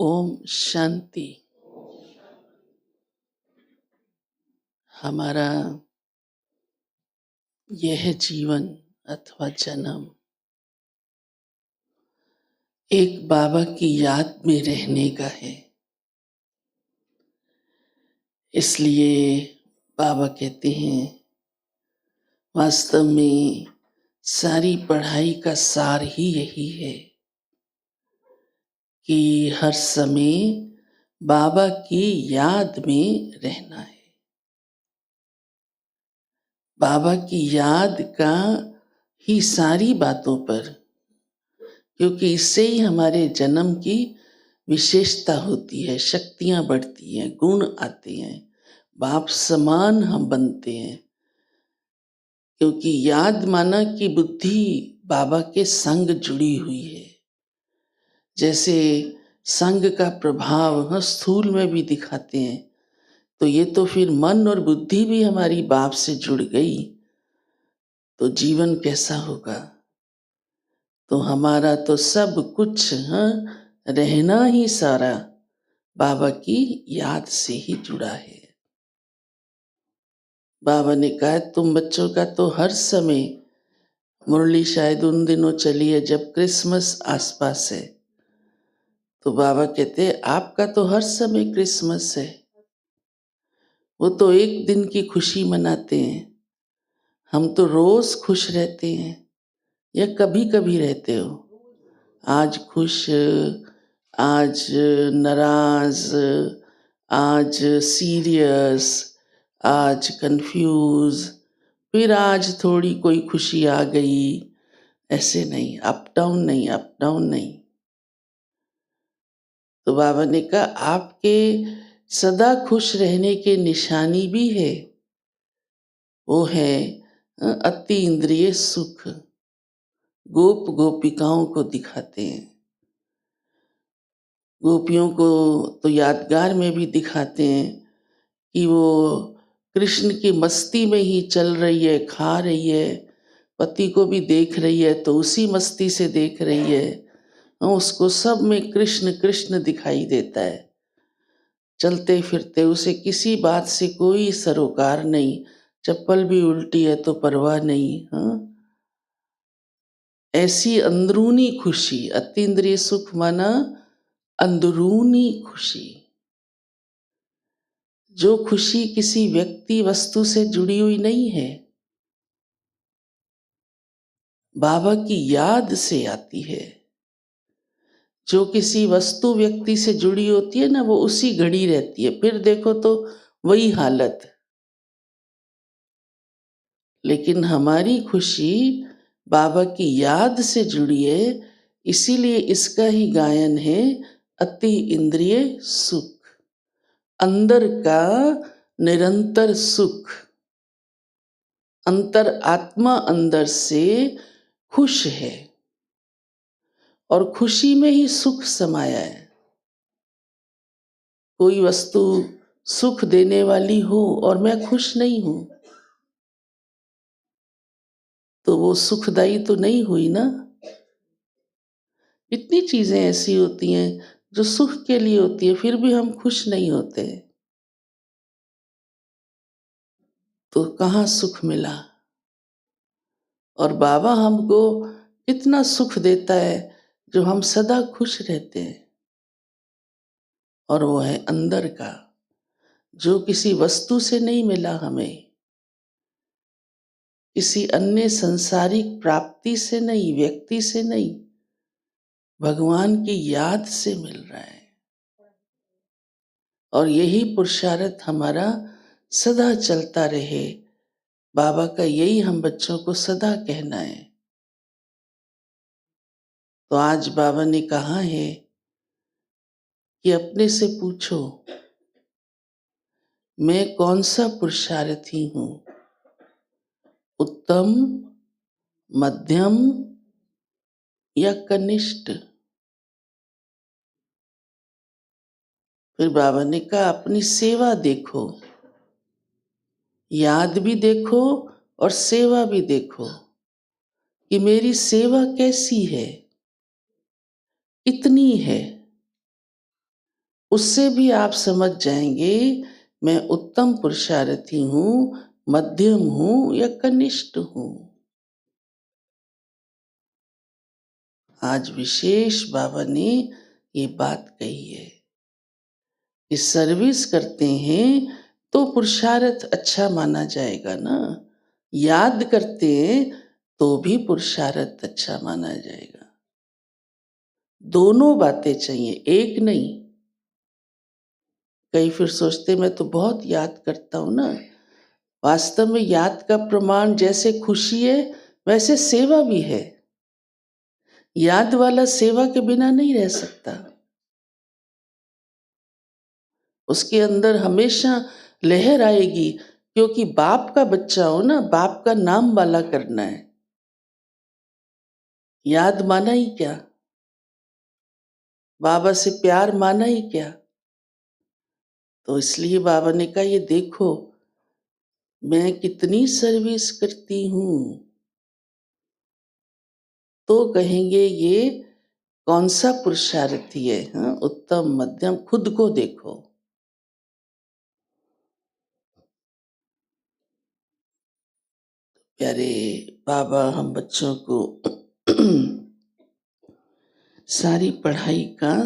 ओम शांति। हमारा यह जीवन अथवा जन्म एक बाबा की याद में रहने का है। इसलिए बाबा कहते हैं वास्तव में सारी पढ़ाई का सार ही यही है कि हर समय बाबा की याद में रहना है। बाबा की याद का ही सारी बातों पर, क्योंकि इससे ही हमारे जन्म की विशेषता होती है, शक्तियां बढ़ती हैं, गुण आते हैं, बाप समान हम बनते हैं। क्योंकि याद माना कि बुद्धि बाबा के संग जुड़ी हुई है। जैसे संग का प्रभाव स्थूल में भी दिखाते हैं, तो ये तो फिर मन और बुद्धि भी हमारी बाप से जुड़ गई तो जीवन कैसा होगा। तो हमारा तो सब कुछ रहना ही सारा बाबा की याद से ही जुड़ा है। बाबा ने कहा तुम बच्चों का तो हर समय, मुरली शायद उन दिनों चली है जब क्रिसमस आसपास है, तो बाबा कहते हैं आपका तो हर समय क्रिसमस है। वो तो एक दिन की खुशी मनाते हैं, हम तो रोज खुश रहते हैं या कभी कभी रहते हो। आज खुश, आज नाराज, आज सीरियस, आज कंफ्यूज, फिर आज थोड़ी कोई खुशी आ गई। ऐसे नहीं, अप डाउन नहीं, अप डाउन नहीं। तो बाबा ने कहा आपके सदा खुश रहने के निशानी भी है, वो है अति इंद्रिय सुख। गोप गोपिकाओं को दिखाते हैं, गोपियों को तो यादगार में भी दिखाते हैं कि वो कृष्ण की मस्ती में ही चल रही है, खा रही है, पति को भी देख रही है तो उसी मस्ती से देख रही है। उसको सब में कृष्ण कृष्ण दिखाई देता है। चलते फिरते उसे किसी बात से कोई सरोकार नहीं, चप्पल भी उल्टी है तो परवाह नहीं। ऐसी अंदरूनी खुशी, अतीन्द्रिय सुख माना अंदरूनी खुशी, जो खुशी किसी व्यक्ति वस्तु से जुड़ी हुई नहीं है, बाबा की याद से आती है। जो किसी वस्तु व्यक्ति से जुड़ी होती है ना, वो उसी घड़ी रहती है, फिर देखो तो वही हालत। लेकिन हमारी खुशी बाबा की याद से जुड़ी है, इसीलिए इसका ही गायन है अति इंद्रिय सुख, अंदर का निरंतर सुख। अंतर आत्मा अंदर से खुश है और खुशी में ही सुख समाया है। कोई वस्तु सुख देने वाली हो और मैं खुश नहीं हूं तो वो सुखदायी तो नहीं हुई ना। इतनी चीजें ऐसी होती हैं जो सुख के लिए होती है, फिर भी हम खुश नहीं होते, तो कहाँ सुख मिला। और बाबा हमको इतना सुख देता है जो हम सदा खुश रहते हैं, और वो है अंदर का, जो किसी वस्तु से नहीं मिला हमें, किसी अन्य संसारिक प्राप्ति से नहीं, व्यक्ति से नहीं, भगवान की याद से मिल रहा है। और यही पुरुषार्थ हमारा सदा चलता रहे। बाबा का यही हम बच्चों को सदा कहना है। तो आज बाबा ने कहा है कि अपने से पूछो मैं कौन सा पुरुषार्थी हूं, उत्तम, मध्यम या कनिष्ठ। फिर बाबा ने कहा अपनी सेवा देखो, याद भी देखो और सेवा भी देखो कि मेरी सेवा कैसी है, कितनी है। उससे भी आप समझ जाएंगे मैं उत्तम पुरुषार्थी हूँ, मध्यम हूँ या कनिष्ठ हूँ। आज विशेष बाबा ने ये बात कही है कि सर्विस करते हैं तो पुरुषार्थ अच्छा माना जाएगा ना, याद करते हैं तो भी पुरुषार्थ अच्छा माना जाएगा। दोनों बातें चाहिए, एक नहीं। कई फिर सोचते मैं तो बहुत याद करता हूं ना। वास्तव में याद का प्रमाण जैसे खुशी है वैसे सेवा भी है। याद वाला सेवा के बिना नहीं रह सकता। उसके अंदर हमेशा लहर आएगी, क्योंकि बाप का बच्चा हो ना, बाप का नाम वाला करना है। याद माना ही क्या, बाबा से प्यार माना ही क्या। तो इसलिए बाबा ने कहा ये देखो मैं कितनी सर्विस करती हूं। तो कहेंगे ये कौन सा पुरुषार्थी है, हाँ? उत्तम मध्यम, खुद को देखो। प्यारे बाबा हम बच्चों को सारी पढ़ाई का